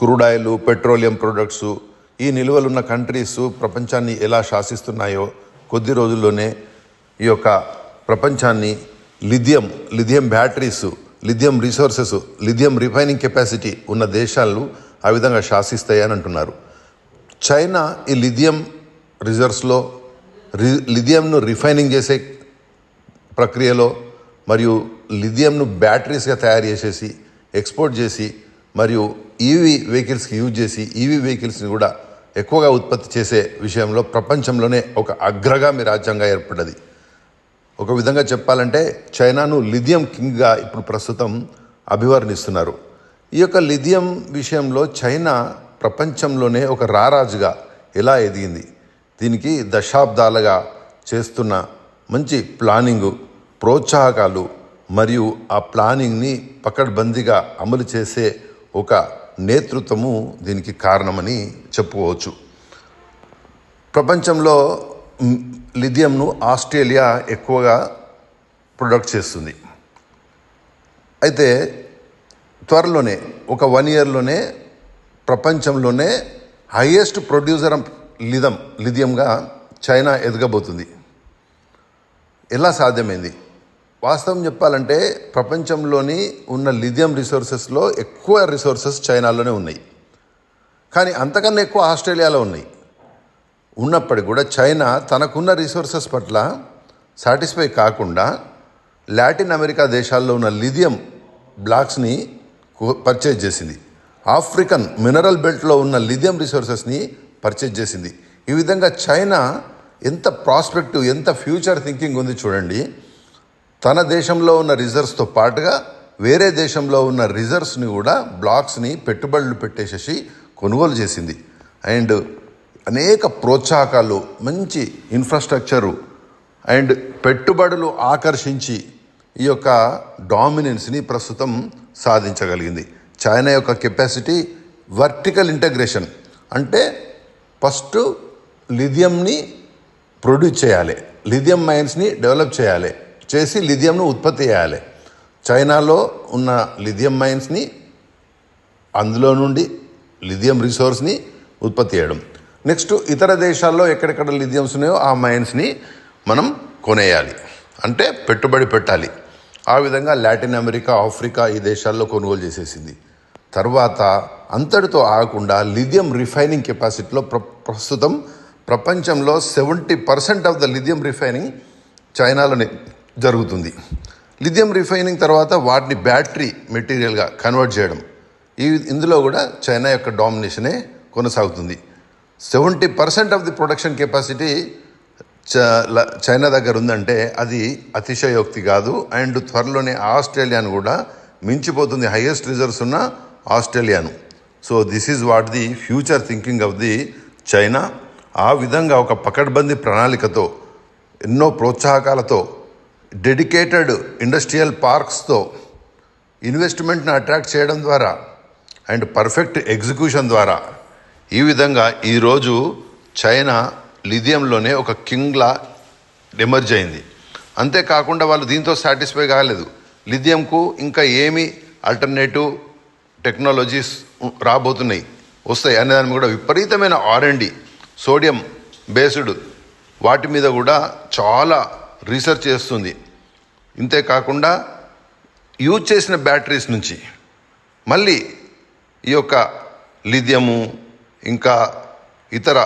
Crude oil, petroleum products, ఈ నిల్వలున్న countries ప్రపంచాన్ని ఎలా శాసిస్తున్నాయో కొద్ది రోజుల్లోనే ఈ యొక్క ప్రపంచాన్ని lithium batteries, lithium resources, lithium refining capacity ఉన్న దేశాలు ఆ విధంగా శాసిస్తాయని అంటున్నారు. చైనా ఈ లిథియం రిజర్వ్స్లో లిథియంను రిఫైనింగ్ చేసే ప్రక్రియలో మరియు లిథియంను బ్యాటరీస్గా తయారు చేసేసి ఎక్స్పోర్ట్ చేసి మరియు ఈవీ వెహికల్స్కి యూజ్ చేసి ఈవీ వెహికల్స్ని కూడా ఎక్కువగా ఉత్పత్తి చేసే విషయంలో ప్రపంచంలోనే ఒక అగ్రగామి రాజ్యంగా ఏర్పడ్డది. ఒక విధంగా చెప్పాలంటే చైనాను లిథియం కింగ్గా ఇప్పుడు ప్రస్తుతం అభివర్ణిస్తున్నారు. ఈ యొక్క లిథియం విషయంలో చైనా ప్రపంచంలోనే ఒక రారాజుగా ఎలా ఎదిగింది, దీనికి దశాబ్దాలుగా చేస్తున్న మంచి ప్లానింగు, ప్రోత్సాహకాలు మరియు ఆ ప్లానింగ్ని పకడ్బందీగా అమలు చేసే ఒక నేతృత్వము దీనికి కారణమని చెప్పుకోవచ్చు. ప్రపంచంలో లిథియంను ఆస్ట్రేలియా ఎక్కువగా ప్రొడక్ట్ చేస్తుంది. అయితే త్వరలోనే ఒక 1 ఇయర్లోనే ప్రపంచంలోనే హైయెస్ట్ ప్రొడ్యూసర్ ఆఫ్ లిథియంగా చైనా ఎదగబోతుంది. ఎలా సాధ్యమైంది? వాస్తవం చెప్పాలంటే ప్రపంచంలోని ఉన్న లిథియం రిసోర్సెస్లో ఎక్కువ రిసోర్సెస్ చైనాలోనే ఉన్నాయి, కానీ అంతకన్నా ఎక్కువ ఆస్ట్రేలియాలో ఉన్నాయి. ఉన్నప్పటికీ కూడా చైనా తనకున్న రిసోర్సెస్ పట్ల సాటిస్ఫై కాకుండా లాటిన్ అమెరికా దేశాల్లో ఉన్న లిథియం బ్లాక్స్ని పర్చేజ్ చేసింది. ఆఫ్రికన్ మినరల్ బెల్ట్లో ఉన్న లిథియం రిసోర్సెస్ని పర్చేజ్ చేసింది. ఈ విధంగా చైనా ఎంత ప్రాస్పెక్టివ్, ఎంత ఫ్యూచర్ థింకింగ్ ఉంది చూడండి. తన దేశంలో ఉన్న రిజర్వ్స్తో పాటుగా వేరే దేశంలో ఉన్న రిజర్వ్స్ని కూడా బ్లాక్స్ని పెట్టుబడులు పెట్టేసేసి కొనుగోలు చేసింది. అండ్ అనేక ప్రోత్సాహకాలు, మంచి ఇన్ఫ్రాస్ట్రక్చరు అండ్ పెట్టుబడులు ఆకర్షించి ఈ యొక్క డామినెన్స్ని ప్రస్తుతం సాధించగలిగింది. చైనా యొక్క కెపాసిటీ వర్టికల్ ఇంటగ్రేషన్ అంటే ఫస్ట్ లిథియంని ప్రొడ్యూస్ చేయాలి, లిథియం మైన్స్ని డెవలప్ చేసి లిథియంను ఉత్పత్తి చేయాలి. చైనాలో ఉన్న లిథియం మైన్స్ని, అందులో నుండి లిథియం రిసోర్స్ని ఉత్పత్తి చేయడం. నెక్స్ట్ ఇతర దేశాల్లో ఎక్కడెక్కడ లిథియమ్స్ ఉన్నాయో ఆ మైన్స్ని మనం కొనేయాలి, అంటే పెట్టుబడి పెట్టాలి. ఆ విధంగా లాటిన్ అమెరికా, ఆఫ్రికా ఈ దేశాల్లో కొనుగోలు చేసేసింది. తర్వాత అంతటితో ఆగకుండా లిథియం రిఫైనింగ్ కెపాసిటీలో ప్రస్తుతం ప్రపంచంలో 70% ఆఫ్ ద లిథియం రిఫైనింగ్ చైనాలోనే జరుగుతుంది. లిథియం రిఫైనింగ్ తర్వాత వాటిని బ్యాటరీ మెటీరియల్గా కన్వర్ట్ చేయడం, ఇందులో కూడా చైనా యొక్క డామినేషనే కొనసాగుతుంది. 70% of the production capacity China దగ్గర ఉందంటే అది అతిశయోక్తి కాదు. అండ్ త్వరలోనే ఆస్ట్రేలియాను కూడా మించిపోతుంది, హైయెస్ట్ రిజర్వ్స్ ఉన్న ఆస్ట్రేలియాను. So this is what the future thinking of the China. ఆ విధంగా ఒక పకడ్బందీ ప్రణాళికతో, ఎన్నో ప్రోత్సాహకాలతో, డెడికేటెడ్ ఇండస్ట్రియల్ పార్క్స్తో, ఇన్వెస్ట్మెంట్ని అట్రాక్ట్ చేయడం ద్వారా అండ్ పర్ఫెక్ట్ ఎగ్జిక్యూషన్ ద్వారా ఈ విధంగా ఈరోజు చైనా లిథియంలోనే ఒక కింగ్లా ఎమర్జ్ అయింది. అంతేకాకుండా వాళ్ళు దీంతో సాటిస్ఫై కాలేదు. లిథియంకు ఇంకా ఏమి ఆల్టర్నేటివ్ టెక్నాలజీస్ వస్తాయి అనే దాని కూడా విపరీతమైన R&D, సోడియం బేస్డ్ వాటి మీద కూడా చాలా రీసెర్చ్ చేస్తుంది. ఇంతేకాకుండా యూజ్ చేసిన బ్యాటరీస్ నుంచి మళ్ళీ ఈ యొక్క లిథియము ఇంకా ఇతర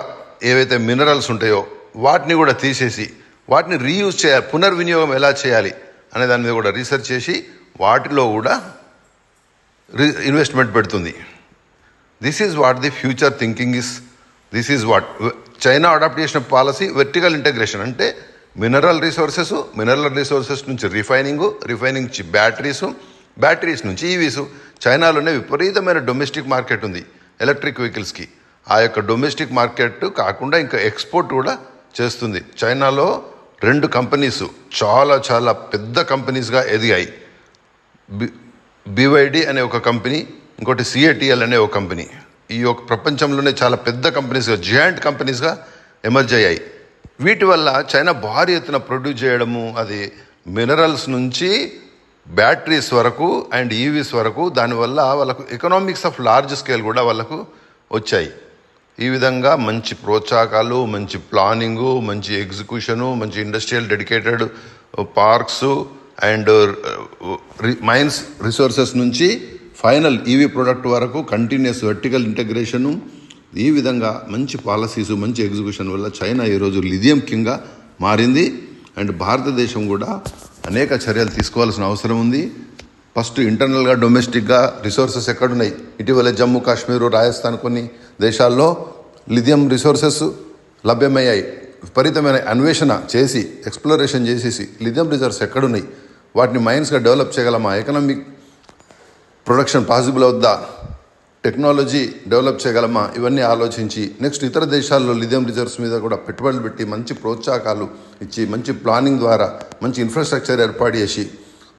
ఏవైతే మినరల్స్ ఉంటాయో వాటిని కూడా తీసేసి వాటిని రీయూజ్ చేయాలి, పునర్వినియోగం ఎలా చేయాలి అనే దాని మీద కూడా రీసెర్చ్ చేసి వాటిలో కూడా ఇన్వెస్ట్మెంట్ పెడుతుంది. This is what the future thinking is. This is what China adopt చేసిన పాలసీ వెర్టికల్ ఇంటగ్రేషన్, అంటే మినరల్ రిసోర్సెస్ నుంచి రిఫైనింగ్ నుంచి బ్యాటరీస్ నుంచి ఈవీస్. చైనాలోనే విపరీతమైన డొమెస్టిక్ మార్కెట్ ఉంది ఎలక్ట్రిక్ వెహికల్స్కి. ఆ యొక్క డొమెస్టిక్ మార్కెట్ కాకుండా ఇంకా ఎక్స్పోర్ట్ కూడా చేస్తుంది. చైనాలో 2 కంపెనీస్ చాలా చాలా పెద్ద కంపెనీస్గా ఎదిగాయి. BYD అనే ఒక కంపెనీ, ఇంకోటి CATL అనే ఒక కంపెనీ. ఈ యొక్క ప్రపంచంలోనే చాలా పెద్ద కంపెనీస్గా, జియాంట్ కంపెనీస్గా ఎమర్జ్ అయ్యాయి. వీటి వల్ల చైనా భారీ ఎత్తున ప్రొడ్యూస్ చేయడము, అది మినరల్స్ నుంచి బ్యాటరీస్ వరకు అండ్ ఈవీస్ వరకు, దానివల్ల వాళ్ళకు ఎకనామిక్స్ ఆఫ్ లార్జ్ స్కేల్ కూడా వాళ్ళకు వచ్చాయి. ఈ విధంగా మంచి ప్రోత్సాహకాలు, మంచి ప్లానింగు, మంచి ఎగ్జిక్యూషను, మంచి industrial dedicated parks and mines resources నుంచి ఫైనల్ ఈవీ ప్రోడక్ట్ వరకు కంటిన్యూస్ వర్టికల్ ఇంటగ్రేషను, ఈ విధంగా మంచి పాలసీసు, మంచి ఎగ్జిక్యూషన్ వల్ల చైనా ఈరోజు లిథియం కింగ్గా మారింది. అండ్ భారతదేశం కూడా అనేక చర్యలు తీసుకోవాల్సిన అవసరం ఉంది. ఫస్ట్ ఇంటర్నల్గా డొమెస్టిక్గా రిసోర్సెస్ ఎక్కడున్నాయి? ఇటీవల జమ్మూ కాశ్మీరు, రాజస్థాన్ కొన్ని దేశాల్లో లిథియం రిసోర్సెస్ లభ్యమయ్యాయి. విపరీతమైన అన్వేషణ చేసి, ఎక్స్ప్లోరేషన్ చేసేసి లిథియం రిజర్వ్స్ ఎక్కడున్నాయి, వాటిని మైన్స్గా డెవలప్ చేయగలమా, ఎకనామిక్ ప్రొడక్షన్ పాసిబుల్ అవుద్దా, టెక్నాలజీ డెవలప్ చేయగలమా, ఇవన్నీ ఆలోచించి నెక్స్ట్ ఇతర దేశాల్లో లిథియం రిజర్వ్స్ మీద కూడా పెట్టుబడులు పెట్టి మంచి ప్రోత్సాహకాలు ఇచ్చి మంచి ప్లానింగ్ ద్వారా మంచి ఇన్ఫ్రాస్ట్రక్చర్ ఏర్పాటు చేసి